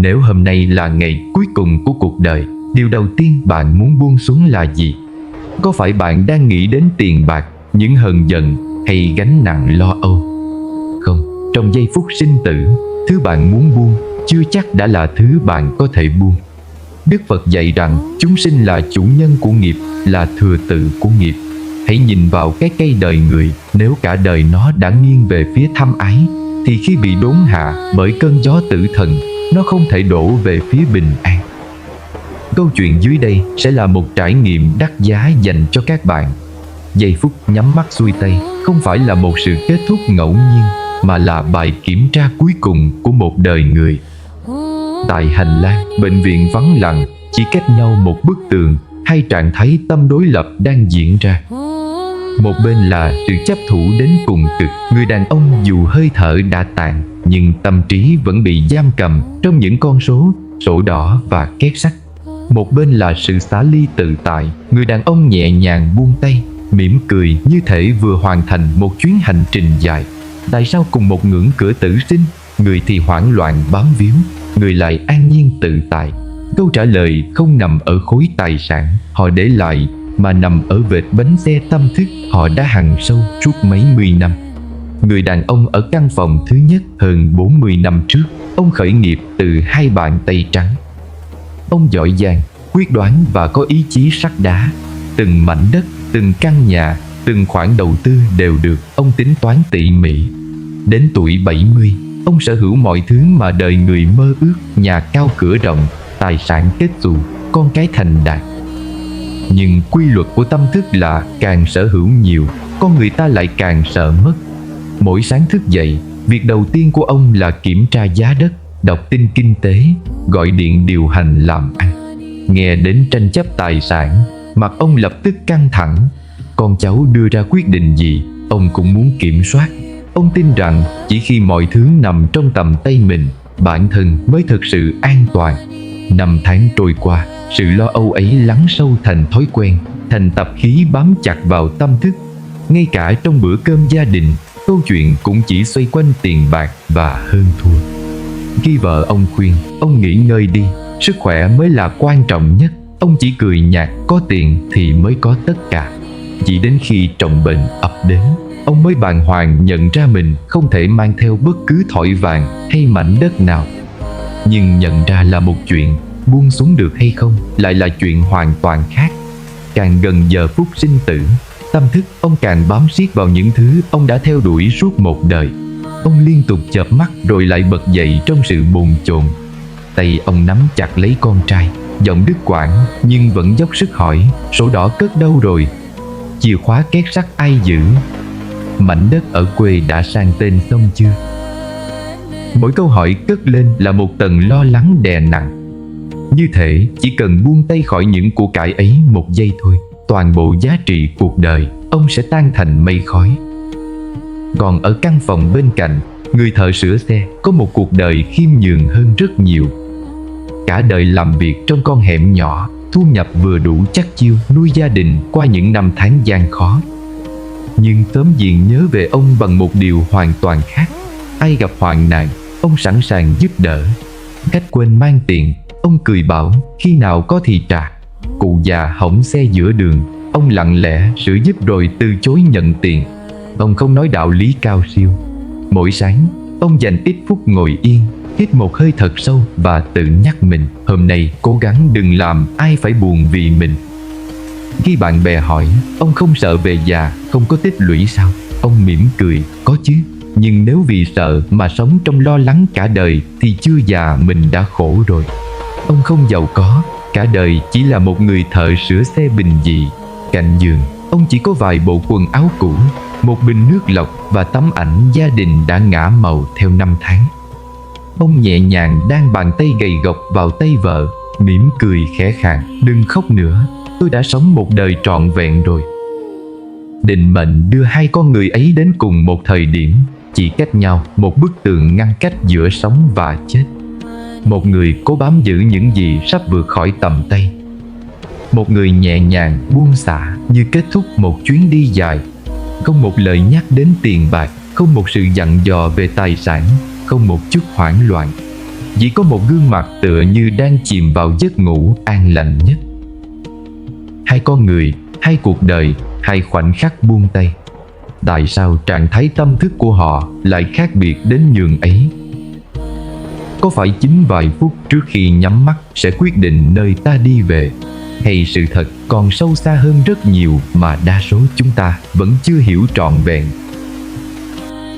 Nếu hôm nay là ngày cuối cùng của cuộc đời, điều đầu tiên bạn muốn buông xuống là gì? Có phải bạn đang nghĩ đến tiền bạc, những hờn giận hay gánh nặng lo âu? Không, trong giây phút sinh tử, thứ bạn muốn buông chưa chắc đã là thứ bạn có thể buông. Đức Phật dạy rằng chúng sinh là chủ nhân của nghiệp, là thừa tự của nghiệp. Hãy nhìn vào cái cây đời người, nếu cả đời nó đã nghiêng về phía tham ái, thì khi bị đốn hạ bởi cơn gió tử thần, nó không thể đổ về phía bình an. Câu chuyện dưới đây sẽ là một trải nghiệm đắt giá dành cho các bạn. Giây phút nhắm mắt xuôi tay không phải là một sự kết thúc ngẫu nhiên, mà là bài kiểm tra cuối cùng của một đời người. Tại hành lang, bệnh viện vắng lặng, chỉ cách nhau một bức tường, hai trạng thái tâm đối lập đang diễn ra. Một bên là sự chấp thủ đến cùng cực, người đàn ông dù hơi thở đã tàn, nhưng tâm trí vẫn bị giam cầm trong những con số, sổ đỏ và két sắt. Một bên là sự xả ly tự tại, người đàn ông nhẹ nhàng buông tay, mỉm cười như thể vừa hoàn thành một chuyến hành trình dài. Tại sao cùng một ngưỡng cửa tử sinh, người thì hoảng loạn bám víu, người lại an nhiên tự tại? Câu trả lời không nằm ở khối tài sản họ để lại, mà nằm ở vệt bánh xe tâm thức họ đã hằn sâu suốt mấy mươi năm. Người đàn ông ở căn phòng thứ nhất hơn 40 năm trước, ông khởi nghiệp từ hai bàn tay trắng. Ông giỏi giang, quyết đoán và có ý chí sắt đá. Từng mảnh đất, từng căn nhà, từng khoản đầu tư đều được ông tính toán tỉ mỉ. Đến tuổi 70, ông sở hữu mọi thứ mà đời người mơ ước: nhà cao cửa rộng, tài sản kết xù, con cái thành đạt. Nhưng quy luật của tâm thức là càng sở hữu nhiều, con người ta lại càng sợ mất. Mỗi sáng thức dậy, việc đầu tiên của ông là kiểm tra giá đất, đọc tin kinh tế, gọi điện điều hành làm ăn. Nghe đến tranh chấp tài sản, mặt ông lập tức căng thẳng. Con cháu đưa ra quyết định gì, ông cũng muốn kiểm soát. Ông tin rằng chỉ khi mọi thứ nằm trong tầm tay mình, bản thân mới thực sự an toàn. Năm tháng trôi qua, sự lo âu ấy lắng sâu thành thói quen, thành tập khí bám chặt vào tâm thức. Ngay cả trong bữa cơm gia đình, câu chuyện cũng chỉ xoay quanh tiền bạc và hơn thua. Khi vợ ông khuyên ông nghỉ ngơi đi, sức khỏe mới là quan trọng nhất, ông chỉ cười nhạt: có tiền thì mới có tất cả. Chỉ đến khi trọng bệnh ập đến, ông mới bàng hoàng nhận ra mình không thể mang theo bất cứ thỏi vàng hay mảnh đất nào. Nhưng nhận ra là một chuyện, buông xuống được hay không lại là chuyện hoàn toàn khác. Càng gần giờ phút sinh tử, tâm thức ông càng bám siết vào những thứ ông đã theo đuổi suốt một đời. Ông liên tục chợp mắt rồi lại bật dậy trong sự bồn chồn. Tay ông nắm chặt lấy con trai, giọng đứt quãng nhưng vẫn dốc sức hỏi: sổ đỏ cất đâu rồi? Chìa khóa két sắt ai giữ? Mảnh đất ở quê đã sang tên xong chưa? Mỗi câu hỏi cất lên là một tầng lo lắng đè nặng. Như thể chỉ cần buông tay khỏi những của cải ấy một giây thôi, toàn bộ giá trị cuộc đời ông sẽ tan thành mây khói. Còn ở căn phòng bên cạnh, người thợ sửa xe có một cuộc đời khiêm nhường hơn rất nhiều. Cả đời làm việc trong con hẻm nhỏ, thu nhập vừa đủ chắc chiêu nuôi gia đình qua những năm tháng gian khó. Nhưng xóm giềng nhớ về ông bằng một điều hoàn toàn khác. Ai gặp hoạn nạn, ông sẵn sàng giúp đỡ. Khách quên mang tiền, ông cười bảo khi nào có thì trả. Cụ già hỏng xe giữa đường, ông lặng lẽ sửa giúp rồi từ chối nhận tiền. Ông không nói đạo lý cao siêu. Mỗi sáng, ông dành ít phút ngồi yên, hít một hơi thật sâu và tự nhắc mình hôm nay cố gắng đừng làm ai phải buồn vì mình. Khi bạn bè hỏi ông không sợ về già, không có tích lũy sao, ông mỉm cười: có chứ. Nhưng nếu vì sợ mà sống trong lo lắng cả đời thì chưa già mình đã khổ rồi. Ông không giàu có, cả đời chỉ là một người thợ sửa xe bình dị. Cạnh giường, ông chỉ có vài bộ quần áo cũ, một bình nước lọc và tấm ảnh gia đình đã ngả màu theo năm tháng. Ông nhẹ nhàng đan bàn tay gầy gộc vào tay vợ, mỉm cười khẽ khàng: đừng khóc nữa, tôi đã sống một đời trọn vẹn rồi. Định mệnh đưa hai con người ấy đến cùng một thời điểm, chỉ cách nhau một bức tường ngăn cách giữa sống và chết. Một người cố bám giữ những gì sắp vượt khỏi tầm tay, một người nhẹ nhàng buông xả như kết thúc một chuyến đi dài. Không một lời nhắc đến tiền bạc, không một sự dặn dò về tài sản, không một chút hoảng loạn. chỉ có một gương mặt tựa như đang chìm vào giấc ngủ an lành nhất. Hai con người, hai cuộc đời, hai khoảnh khắc buông tay. Tại sao trạng thái tâm thức của họ lại khác biệt đến nhường ấy? Có phải chính vài phút trước khi nhắm mắt sẽ quyết định nơi ta đi về, hay sự thật còn sâu xa hơn rất nhiều mà đa số chúng ta vẫn chưa hiểu trọn vẹn?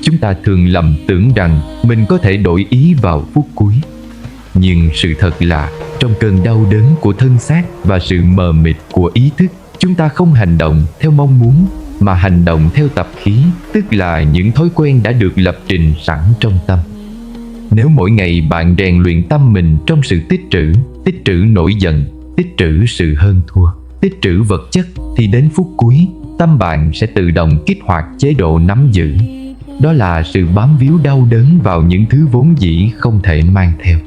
Chúng ta thường lầm tưởng rằng mình có thể đổi ý vào phút cuối. Nhưng sự thật là trong cơn đau đớn của thân xác và sự mờ mịt của ý thức, chúng ta không hành động theo mong muốn, mà hành động theo tập khí, tức là những thói quen đã được lập trình sẵn trong tâm. Nếu mỗi ngày bạn rèn luyện tâm mình trong sự tích trữ nổi giận, tích trữ sự hơn thua, tích trữ vật chất, thì đến phút cuối, tâm bạn sẽ tự động kích hoạt chế độ nắm giữ. Đó là sự bám víu đau đớn vào những thứ vốn dĩ không thể mang theo.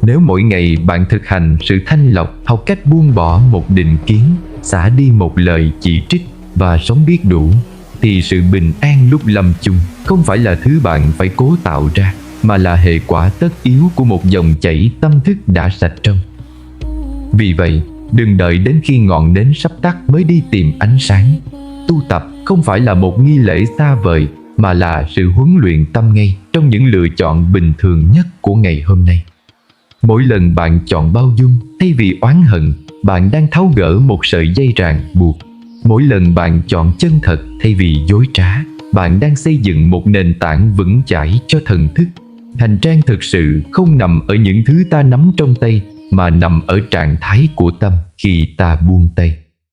Nếu mỗi ngày bạn thực hành sự thanh lọc, học cách buông bỏ một định kiến, xả đi một lời chỉ trích và sống biết đủ, thì sự bình an lúc lâm chung không phải là thứ bạn phải cố tạo ra, mà là hệ quả tất yếu của một dòng chảy tâm thức đã sạch trong. Vì vậy, đừng đợi đến khi ngọn nến sắp tắt mới đi tìm ánh sáng. Tu tập không phải là một nghi lễ xa vời, mà là sự huấn luyện tâm ngay trong những lựa chọn bình thường nhất của ngày hôm nay. Mỗi lần bạn chọn bao dung thay vì oán hận, bạn đang tháo gỡ một sợi dây ràng buộc. Mỗi lần bạn chọn chân thật thay vì dối trá, bạn đang xây dựng một nền tảng vững chãi cho thần thức. Hành trang thực sự không nằm ở những thứ ta nắm trong tay, mà nằm ở trạng thái của tâm khi ta buông tay.